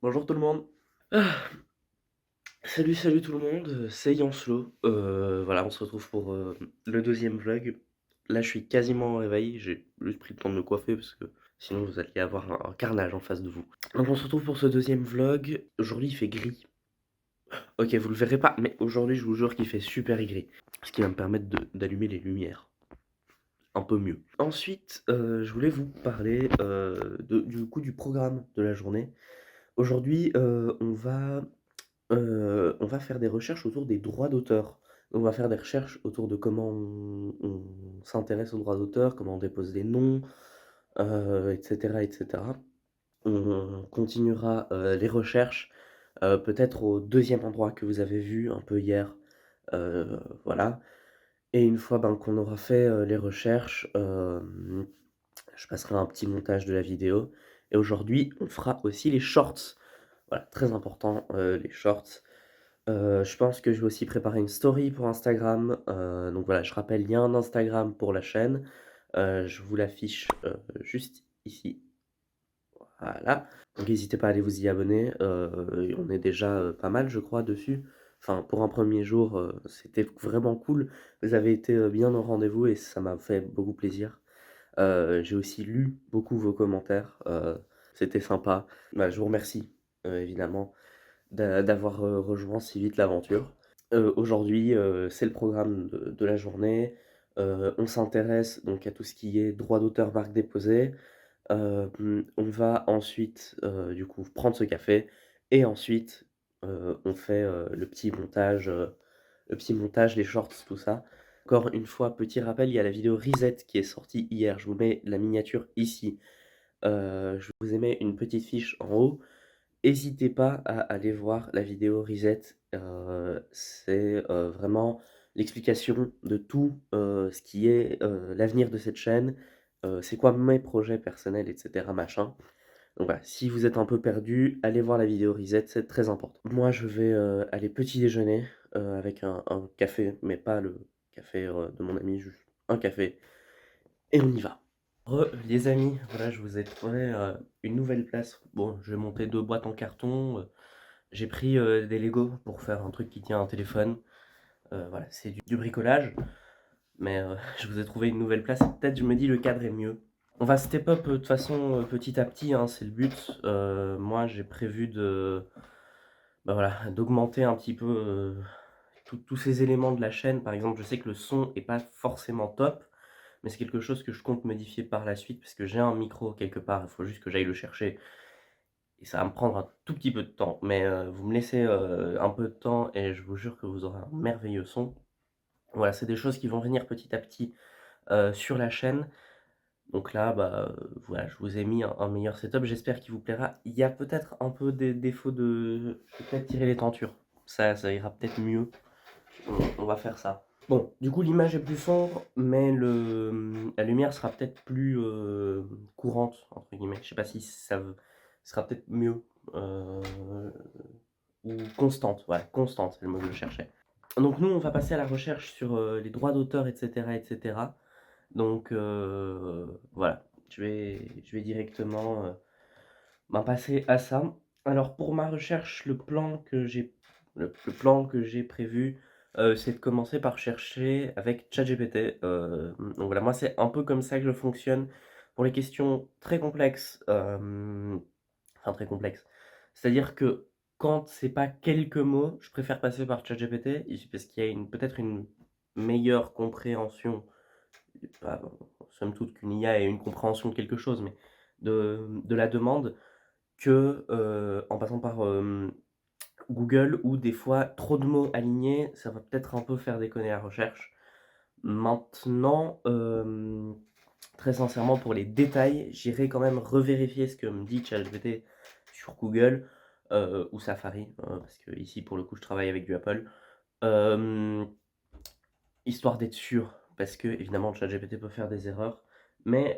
Bonjour tout le monde. Ah, salut tout le monde, c'est Yancelot. Voilà, on se retrouve pour, le deuxième vlog. Là, je suis quasiment au réveil, j'ai juste pris le temps de me coiffer parce que sinon vous alliez avoir un carnage en face de vous. Donc on se retrouve pour ce deuxième vlog. Aujourd'hui, il fait gris. OK, vous le verrez pas, mais aujourd'hui, je vous jure qu'il fait super gris. Ce qui va me permettre d'allumer les lumières un peu mieux. Ensuite, je voulais vous parler, du coup, du programme de la journée. Aujourd'hui, on va faire des recherches autour des droits d'auteur. On va faire des recherches autour de comment on s'intéresse aux droits d'auteur, comment on dépose des noms, et cetera, et cetera. On continuera, les recherches, peut-être au deuxième endroit que vous avez vu un peu hier, voilà, et une fois, ben, qu'on aura fait, les recherches, je passerai un petit montage de la vidéo et aujourd'hui, on fera aussi les shorts. Voilà, très important, les shorts. Je pense que je vais aussi préparer une story pour Instagram, donc voilà, je rappelle, il y a un Instagram pour la chaîne, je vous l'affiche, juste ici, voilà. Donc n'hésitez pas à aller vous y abonner, on est déjà, pas mal je crois dessus. Enfin pour un premier jour, c'était vraiment cool. Vous avez été, bien au rendez-vous et ça m'a fait beaucoup plaisir. J'ai aussi lu beaucoup vos commentaires, c'était sympa. Bah, je vous remercie, évidemment d'avoir, rejoint si vite l'aventure. Aujourd'hui, c'est le programme de la journée. On s'intéresse donc à tout ce qui est droit d'auteur, marque déposée. On va ensuite, du coup, prendre ce café et ensuite, on fait, le petit montage, les shorts, tout ça. Encore une fois, petit rappel, il y a la vidéo Reset qui est sortie hier. Je vous mets la miniature ici. Je vous ai mis une petite fiche en haut. Hésitez pas à aller voir la vidéo Reset, c'est, vraiment l'explication de tout, ce qui est, l'avenir de cette chaîne, c'est quoi mes projets personnels et cetera machin. Donc voilà, si vous êtes un peu perdu, allez voir la vidéo Reset, c'est très important. Moi, je vais, aller petit déjeuner, avec un café, mais pas le café, de mon ami, juste un café et on y va. Les amis, voilà, je vous ai trouvé, une nouvelle place. Bon, je vais monter 2 boîtes en carton, j'ai pris, des Lego pour faire un truc qui tient un téléphone. Voilà, c'est du bricolage, mais je vous ai trouvé une nouvelle place. Peut-être, je me dis, le cadre est mieux. On va step up, de toute façon, petit à petit, hein, c'est le but. Moi, j'ai prévu bah, voilà, d'augmenter un petit peu, tous ces éléments de la chaîne. Par exemple, je sais que le son est pas forcément top, mais c'est quelque chose que je compte modifier par la suite parce que j'ai un micro quelque part, il faut juste que j'aille le chercher et ça va me prendre un tout petit peu de temps. Mais vous me laissez, un peu de temps et je vous jure que vous aurez un merveilleux son. Voilà, c'est des choses qui vont venir petit à petit, sur la chaîne. Donc là, bah, voilà, je vous ai mis un meilleur setup, j'espère qu'il vous plaira. Il y a peut-être un peu des défauts de je vais peut-être tirer les tentures. Ça ira peut-être mieux. On va faire ça. Bon, du coup, l'image est plus sombre, mais la lumière sera peut-être plus, «courante» entre guillemets. Je sais pas si ça v sera peut-être mieux, heu, ou constante, ouais, constante, c'est le mot que je cherchais. Donc nous, on va passer à la recherche sur, les droits d'auteur et cetera et cetera. Donc voilà, je vais directement, ben, passer à ça. Alors pour ma recherche, le plan que j'ai prévu, c'est de commencer par chercher avec ChatGPT. Donc voilà, moi c'est un peu comme ça que je fonctionne pour les questions très complexes, enfin très complexes. C'est-à-dire que quand c'est pas quelques mots, je préfère passer par ChatGPT, parce qu'il y a peut-être une meilleure compréhension, pas somme toute qu'une IA ait une compréhension de quelque chose, mais de la demande que, en passant par, Google où des fois trop de mots alignés, ça va peut-être un peu faire déconner la recherche. Maintenant, très sincèrement pour les détails, j'irai quand même revérifier ce que me dit ChatGPT sur Google, ou Safari, parce qu'ici pour le coup je travaille avec du Apple. Hem, Histoire d'être sûr, parce qu'évidemment ChatGPT peut faire des erreurs, mais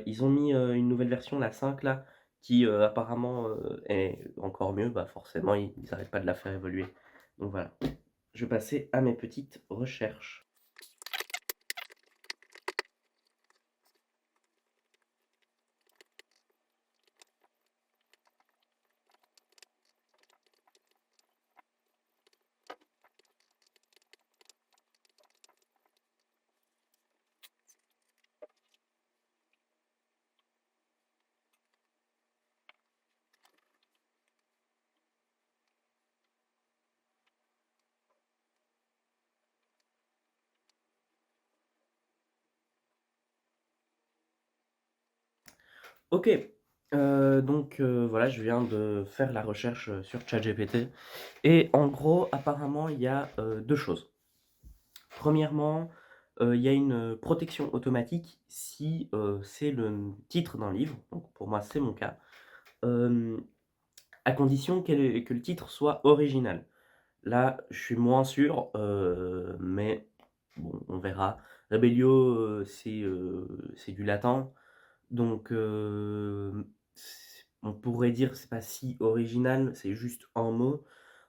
ils ont mis, une nouvelle version, la 5 là, qui, apparemment, est encore mieux. Bah, forcément ils arrêtent pas de la faire évoluer. Donc voilà, je vais passer à mes petites recherches. OK, donc voilà, je viens de faire la recherche, sur ChatGPT et en gros, apparemment, il y a, 2 choses. Premièrement, il y a une, protection automatique si, c'est le titre d'un livre, donc pour moi, c'est mon cas, hem, à condition que le titre soit original. Là, je suis moins sûr, mais bon, on verra. Rebellio, c'est du latin, donc on pourrait dire que c'est pas si original, c'est juste un mot.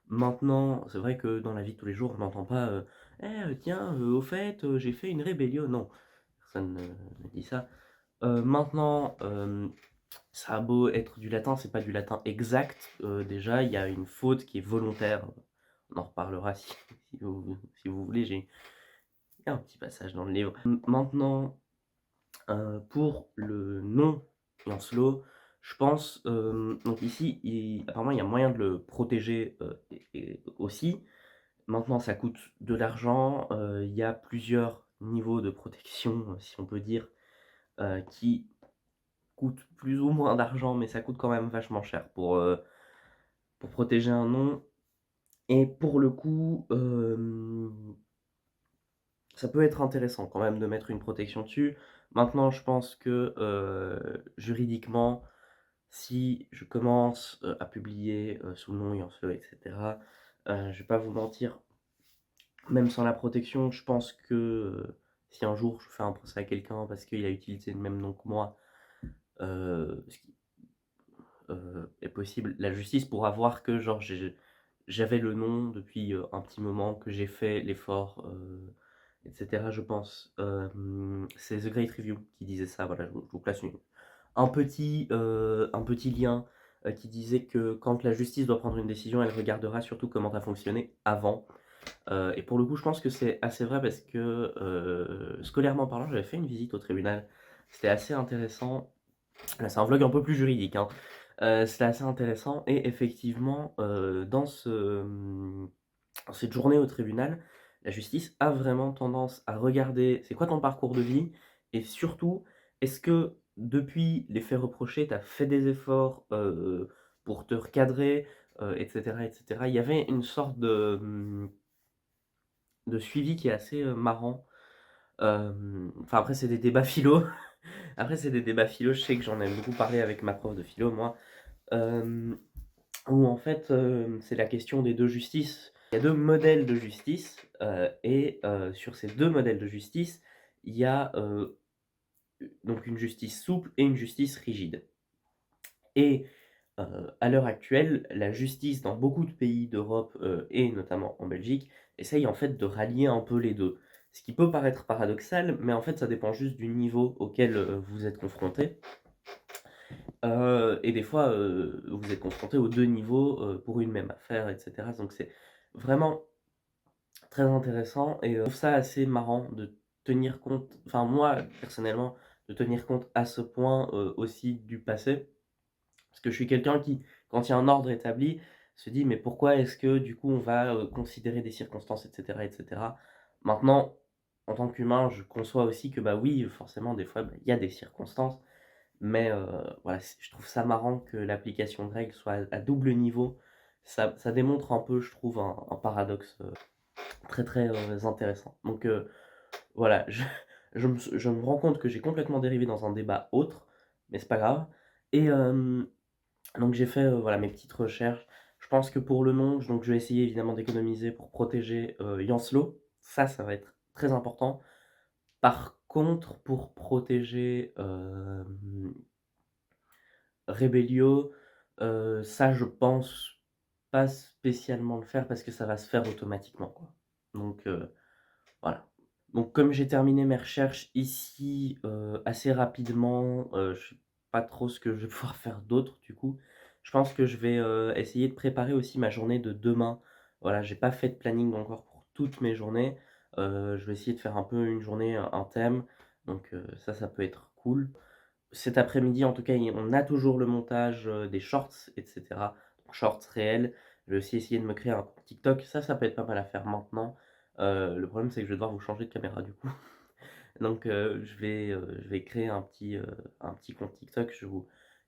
Maintenant, c'est vrai que dans la vie de tous les jours, on n'entend pas, «Eh, tiens, au fait, j'ai fait une rébellion». Non, personne ne dit ça. Maintenant, ça a beau être du latin, c'est pas du latin exact. Déjà, il y a une faute qui est volontaire. On en reparlera si vous voulez, il y a un petit passage dans le livre. Maintenant, pour le nom Lancelot, je pense, donc ici, apparemment, il y a moyen de le protéger, et aussi. Maintenant, ça coûte de l'argent, il y a plusieurs niveaux de protection, si on peut dire, qui coûtent plus ou moins d'argent, mais ça coûte quand même vachement cher pour protéger un nom et pour le coup, ça peut être intéressant quand même de mettre une protection dessus. Maintenant, je pense que, juridiquement, si je commence, à publier, sous le nom Lancelot et cetera, je vais pas vous mentir, même sans la protection, je pense que, si un jour je fais un procès à quelqu'un parce qu'il a utilisé le même nom que moi, ce qui, est possible, la justice pourra voir que genre j'avais le nom depuis, un petit moment, que j'ai fait l'effort, et cetera, je pense. C'est The Great Review qui disait ça, voilà, je vous place un petit lien, qui disait que quand la justice doit prendre une décision, elle regardera surtout comment tu as fonctionné avant. Et pour le coup, je pense que c'est assez vrai parce que, scolairement parlant, j'avais fait une visite au tribunal. C'était assez intéressant. Là, c'est un vlog un peu plus juridique, hein. C'était assez intéressant et effectivement, dans cette journée au tribunal, la justice a vraiment tendance à regarder c'est quoi ton parcours de vie et surtout, est-ce que depuis les faits reprochés, tu as fait des efforts, pour te recadrer, et cetera, et cetera. Il y avait une sorte de suivi qui est assez, marrant. Enfin après c'est des débats philo. Après c'est des débats philo, je sais que j'en ai beaucoup parlé avec ma prof de philo moi, hem, où en fait, c'est la question des 2 justices. Il y a 2 modèles de justice, et sur ces 2 modèles de justice, il y a, donc une justice souple et une justice rigide et à l'heure actuelle, la justice dans beaucoup de pays d'Europe, et notamment en Belgique, essaye en fait de rallier un peu les 2. Ce qui peut paraître paradoxal, mais en fait ça dépend juste du niveau auquel, vous êtes confronté, et des fois, vous êtes confronté aux 2 niveaux, pour une même affaire et cetera. Donc c'est vraiment très intéressant et je trouve ça assez marrant de tenir compte enfin moi personnellement, de tenir compte à ce point, aussi du passé. Parce que je suis quelqu'un qui, quand il y a un ordre établi, se dit: «Mais pourquoi est-ce que du coup on va, considérer des circonstances?» et cetera, et cetera. Maintenant, en tant qu'humain, je conçois aussi que, bah, oui, forcément des fois, bah, il y a des circonstances, mais voilà, je trouve ça marrant que l'application de règles soit à double niveau. Ça démontre un peu, je trouve, un paradoxe, très, très, intéressant. Donc voilà, je me rends compte que j'ai complètement dérivé dans un débat autre, mais c'est pas grave et donc j'ai fait, voilà, mes petites recherches. Je pense que pour le nom, donc je vais essayer évidemment d'économiser pour protéger, Lancelot. Ça va être très important. Par contre, pour protéger, Rebellio, ça je pense pas spécialement le faire parce que ça va se faire automatiquement, quoi. Donc voilà. Donc comme j'ai terminé mes recherches ici, assez rapidement, je sais pas trop ce que je vais pouvoir faire d'autre du coup. Je pense que je vais, essayer de préparer aussi ma journée de demain. Voilà, j'ai pas fait de planning encore pour toutes mes journées. Je vais essayer de faire un peu une journée, un thème, donc ça peut être cool. Cet après-midi, en tout cas, on a toujours le montage, des shorts et cetera, donc shorts réels. Je vais aussi essayer de me créer un compte TikTok. Ça peut être pas mal à faire maintenant. Le problème, c'est que je vais devoir vous changer de caméra du coup. Donc je vais créer un petit compte TikTok.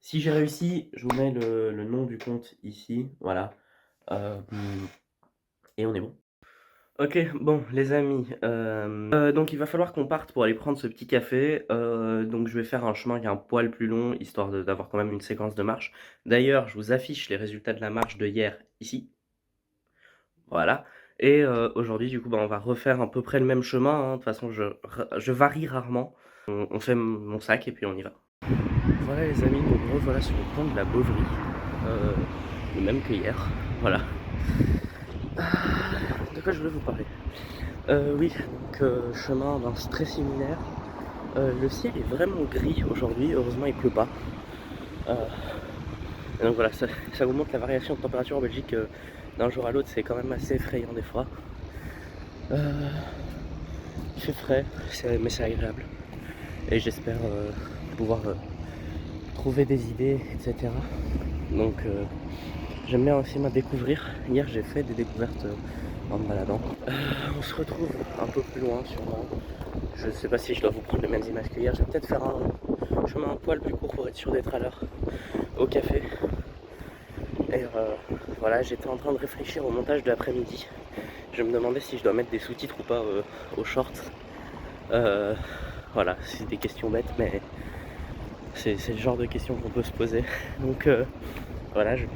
Si j'ai réussi, je vous mets le nom du compte ici, voilà, hem et on est bon. OK, bon les amis, donc il va falloir qu'on parte pour aller prendre ce petit café, donc je vais faire un chemin qui est un poil plus long, histoire d'avoir quand même une séquence de marche. D'ailleurs, je vous affiche les résultats de la marche de hier, ici, voilà et aujourd'hui du coup, bah, on va refaire à peu près le même chemin, hein. De toute façon, je varie rarement. On fait mon sac et puis on y va. Voilà les amis, donc revoilà sur le pont de la Bauverie, le même que hier, voilà. De quoi je voulais vous parler? Oui, donc chemin ben, c'est très similaire. Le ciel est vraiment gris aujourd'hui, heureusement il pleut pas. Euh, et donc voilà, ça vous montre la variation de température en Belgique d'un jour à l'autre, c'est quand même assez effrayant des fois. Euh, il fait frais, mais c'est agréable. Et j'espère pouvoir trouver des idées, etc. Donc j'aime bien aussi me découvrir. Hier j'ai fait des découvertes en me baladant. On se retrouve un peu plus loin sûrement. Je sais pas si je dois vous prendre les mêmes images que hier. Je vais peut-être faire un chemin un poil plus court pour être sûr d'être à l'heure au café. Et voilà, j'étais en train de réfléchir au montage de l'après-midi. Je me demandais si je dois mettre des sous-titres ou pas aux shorts. Voilà, c'est des questions bêtes, mais c'est le genre de questions qu'on peut se poser. Donc voilà, je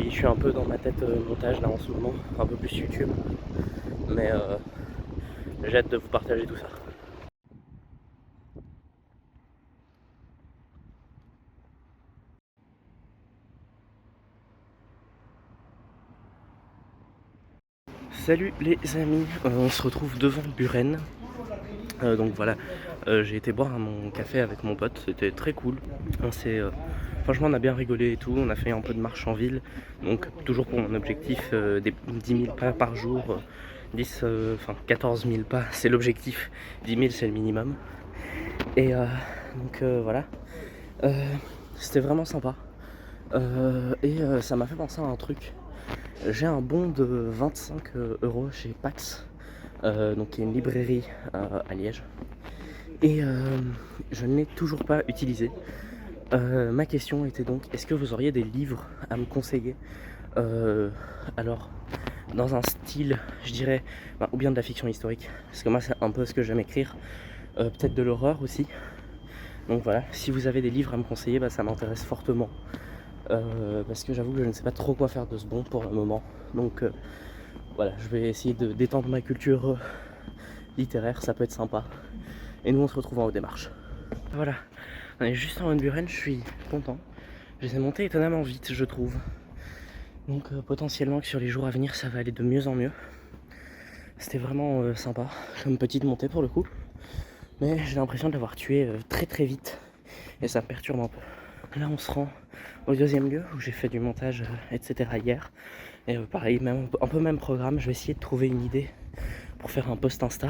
suis un peu dans ma tête montage là en ce moment, un peu plus YouTube. Mais j'ai hâte de vous partager tout ça. Salut les amis, on se retrouve devant Buren. Donc voilà, j'ai été boire mon café avec mon pote, c'était très cool. Franchement on a bien rigolé et tout, on a fait un peu de marche en ville. Donc toujours pour mon objectif des 10 000 pas par jour. 14 000 pas c'est l'objectif, 10 000 c'est le minimum. Et donc voilà, Euh, c'était vraiment sympa. Et ça m'a fait penser à un truc. J'ai un bon de 25 euros chez Pax, donc qui est une librairie à Liège. Et je ne l'ai toujours pas utilisé. Ma question était donc, est-ce que vous auriez des livres à me conseiller? Alors, dans un style, je dirais, ou bien de la fiction historique, parce que moi c'est un peu ce que j'aime écrire, peut-être de l'horreur aussi. Donc voilà, si vous avez des livres à me conseiller, bah, ça m'intéresse fortement. Parce que j'avoue que je ne sais pas trop quoi faire de ce bon pour le moment. Donc voilà, je vais essayer d'étendre ma culture littéraire, ça peut être sympa. Et nous on se retrouve en haut des marches. Voilà, on est juste en haut de Buren, je suis content. J'ai monté étonnamment vite, je trouve. Donc potentiellement que sur les jours à venir, ça va aller de mieux en mieux. C'était vraiment sympa, comme petite montée pour le coup. Mais j'ai l'impression de l'avoir tué très très vite. Et ça me perturbe un peu. Là on se rend au deuxième lieu où j'ai fait du montage, etc. hier. Et pareil, un peu même programme, je vais essayer de trouver une idée pour faire un post Insta.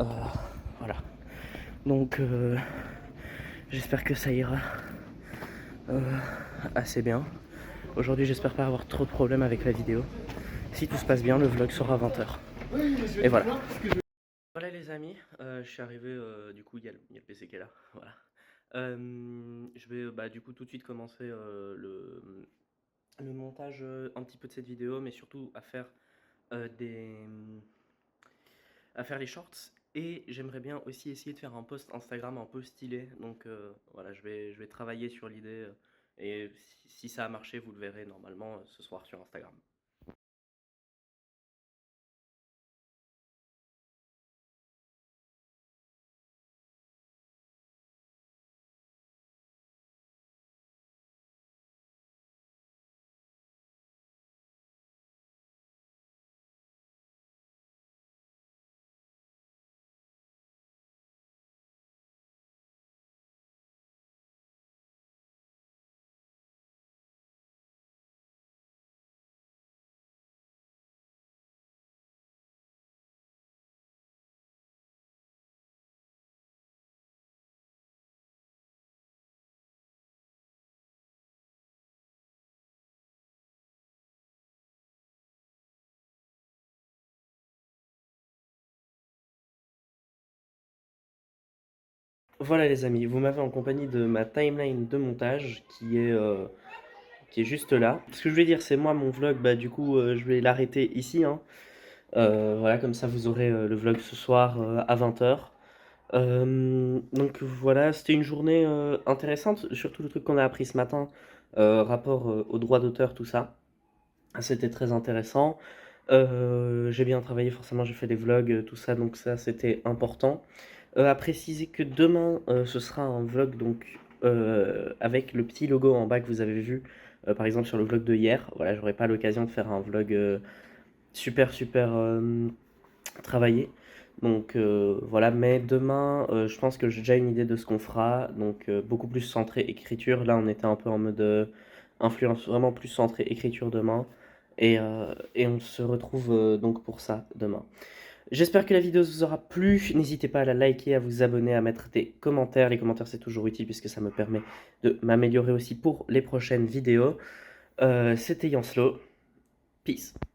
Euh, voilà. Donc j'espère que ça ira assez bien. Aujourd'hui j'espère pas avoir trop de problèmes avec la vidéo. Si tout se passe bien, le vlog sera à 20 h. Et voilà. Voilà les amis, je suis arrivé, du coup il y a le PC qui est là, voilà. Je vais bah, du coup tout de suite commencer le montage un petit peu de cette vidéo, mais surtout à faire les shorts. Et j'aimerais bien aussi essayer de faire un post Instagram un peu stylé. Donc voilà, je vais travailler sur l'idée. Et si ça a marché, vous le verrez normalement ce soir sur Instagram. Voilà les amis, vous m'avez en compagnie de ma timeline de montage qui est juste là. Ce que je vais dire, c'est moi mon vlog, bah du coup je vais l'arrêter ici, hein. Voilà, comme ça vous aurez le vlog ce soir à 20 h. Donc voilà, c'était une journée intéressante, surtout le truc qu'on a appris ce matin, rapport aux droits d'auteur, tout ça. C'était très intéressant. J'ai bien travaillé, forcément j'ai fait des vlogs, tout ça, donc ça c'était important. À préciser que demain, ce sera un vlog donc avec le petit logo en bas que vous avez vu, par exemple sur le vlog de hier. Voilà, j'aurai pas l'occasion de faire un vlog super super travaillé. Donc voilà, mais demain, je pense que j'ai déjà une idée de ce qu'on fera. Donc beaucoup plus centré écriture. Là, on était un peu en mode influence, vraiment plus centré écriture demain. Et on se retrouve donc pour ça demain. J'espère que la vidéo vous aura plu. N'hésitez pas à la liker, à vous abonner, à mettre des commentaires. Les commentaires, c'est toujours utile puisque ça me permet de m'améliorer aussi pour les prochaines vidéos. C'était Yanslo. Peace.